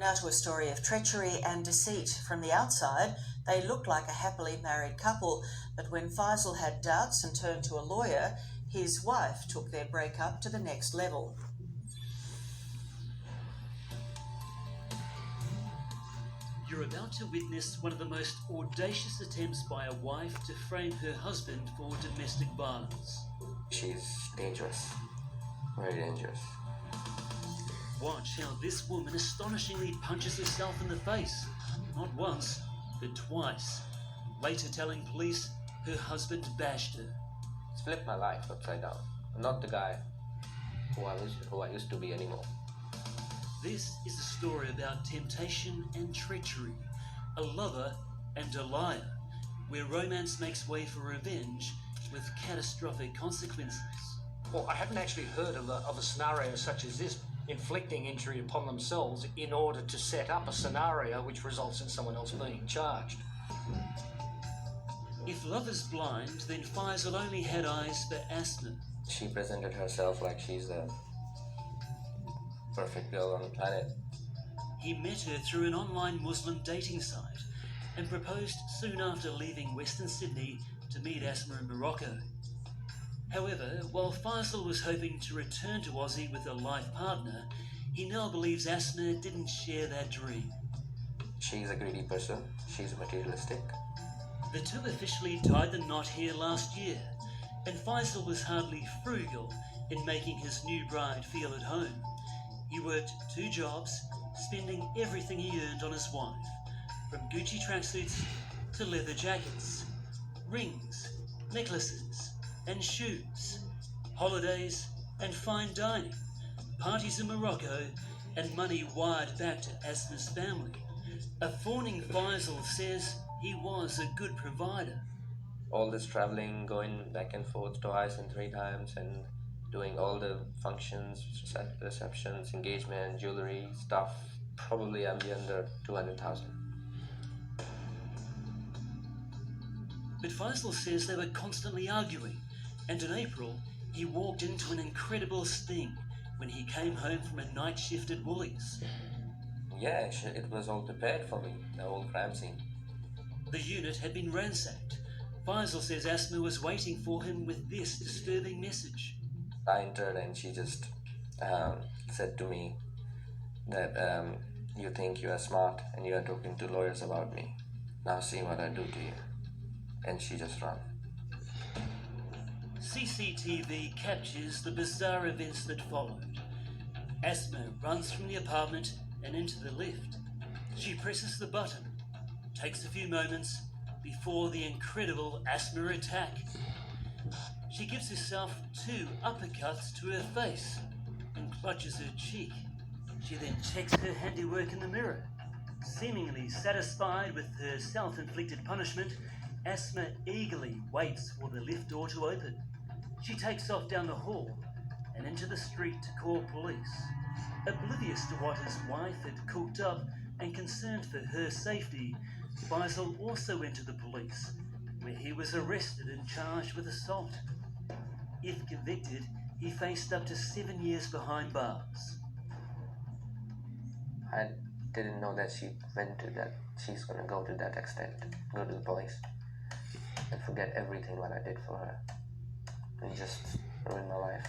Now to a story of treachery and deceit. From the outside, they looked like a happily married couple, but when Faisal had doubts and turned to a lawyer, his wife took their breakup to the next level. You're about to witness one of the most audacious attempts by a wife to frame her husband for domestic violence. She's dangerous, very dangerous. Watch how this woman astonishingly punches herself in the face, not once, but twice, later telling police her husband bashed her. It's flipped my life upside down. I'm not the guy who I used to be anymore. This is a story about temptation and treachery, a lover and a liar, where romance makes way for revenge with catastrophic consequences. Well, I haven't actually heard of a scenario such as this, inflicting injury upon themselves in order to set up a scenario which results in someone else being charged. If love is blind, then Faisal only had eyes for Asma. She presented herself like she's the perfect girl on the planet. He met her through an online Muslim dating site and proposed soon after leaving Western Sydney to meet Asma in Morocco. However, while Faisal was hoping to return to Aussie with a life partner, he now believes Asma didn't share that dream. She's a greedy person. She's materialistic. The two officially tied the knot here last year, and Faisal was hardly frugal in making his new bride feel at home. He worked 2 jobs, spending everything he earned on his wife, from Gucci tracksuits to leather jackets, rings, necklaces, and shoes, holidays and fine dining, parties in Morocco, and money wired back to Asma's family. A fawning Faisal says he was a good provider. All this traveling, going back and forth to Iceland 3 times and doing all the functions, receptions, engagement, jewelry, stuff, probably I'm under 200,000. But Faisal says they were constantly arguing, and in April he walked into an incredible sting when he came home from a night shift at Woolies. Yeah, it was all prepared for me, the whole crime scene. The unit had been ransacked. Faisal says Asma was waiting for him with this disturbing message. I entered and she just said to me that you think you are smart and you are talking to lawyers about me. Now see what I do to you. And she just ran. CCTV captures the bizarre events that followed. Asma runs from the apartment and into the lift. She presses the button. Takes a few moments before the incredible Asma attack. She gives herself 2 uppercuts to her face and clutches her cheek. She then checks her handiwork in the mirror. Seemingly satisfied with her self-inflicted punishment, Asma eagerly waits for the lift door to open. She takes off down the hall and into the street to call police. Oblivious to what his wife had cooked up and concerned for her safety, Faisal also went to the police, where he was arrested and charged with assault. If convicted, he faced up to 7 years behind bars. I didn't know that she went to that. She's gonna go to that extent, go to the police and forget everything what I did for her and just ruin my life.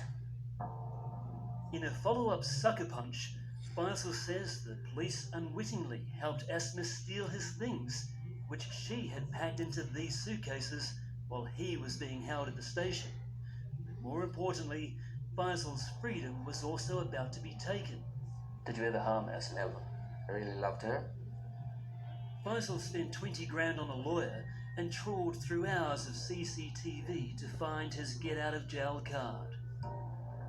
In a follow-up sucker punch, Faisal says the police unwittingly helped Asma steal his things, which she had packed into these suitcases while he was being held at the station. But more importantly, Faisal's freedom was also about to be taken. Did you ever harm Asma? Never. I really loved her. Faisal spent 20 grand on a lawyer and trawled through hours of CCTV to find his get-out-of-jail card.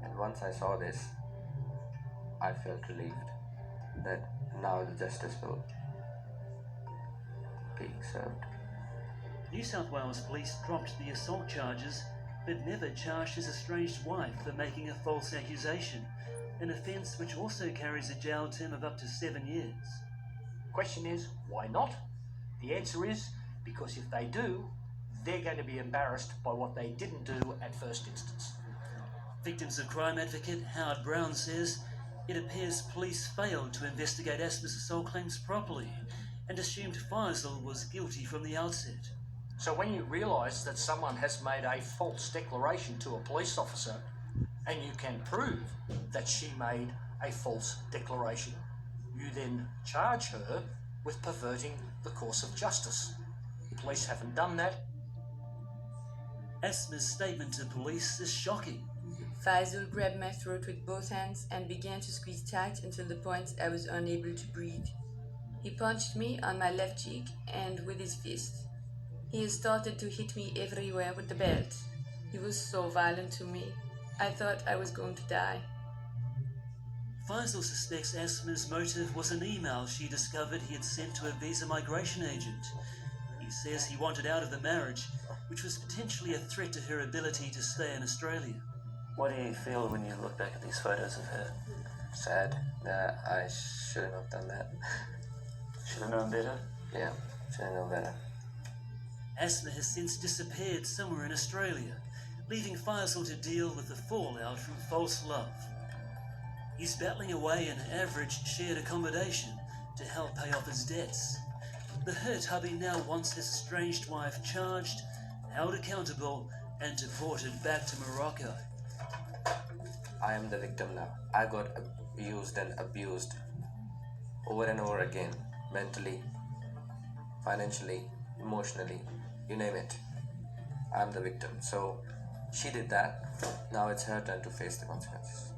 And once I saw this, I felt relieved that now the justice will be served. New South Wales police dropped the assault charges, but never charged his estranged wife for making a false accusation, an offence which also carries a jail term of up to 7 years. Question is, why not? The answer is, because if they do, they're going to be embarrassed by what they didn't do at first instance. Victims of crime advocate Howard Brown says It appears police failed to investigate Asma's assault claims properly and assumed Faisal was guilty from the outset. So when you realise that someone has made a false declaration to a police officer and you can prove that she made a false declaration, you then charge her with perverting the course of justice. The police haven't done that. Asma's statement to police is shocking. Faisal grabbed my throat with both hands and began to squeeze tight until the point I was unable to breathe. He punched me on my left cheek and with his fist. He started to hit me everywhere with the belt. He was so violent to me. I thought I was going to die. Faisal suspects Asma's motive was an email she discovered he had sent to a visa migration agent. He says he wanted out of the marriage, which was potentially a threat to her ability to stay in Australia. What do you feel when you look back at these photos of her? Sad that I shouldn't have done that. Should have known better? Yeah, should have known better. Asma has since disappeared somewhere in Australia, leaving Faisal to deal with the fallout from false love. He's battling away in average shared accommodation to help pay off his debts. The hurt hubby now wants his estranged wife charged, held accountable, and deported back to Morocco. I am the victim now. I got abused and abused over and over again, mentally, financially, emotionally, you name it. I'm the victim. So she did that. Now it's her turn to face the consequences.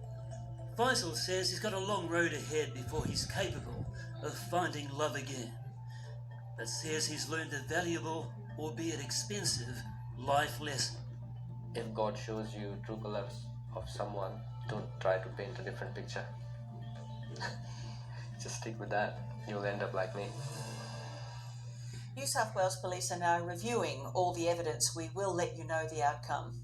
Faisal says he's got a long road ahead before he's capable of finding love again, but says he's learned a valuable, albeit expensive, life lesson. If God shows you true colors of someone, don't try to paint a different picture. Just stick with that. You'll end up like me. New South Wales Police are now reviewing all the evidence. We will let you know the outcome.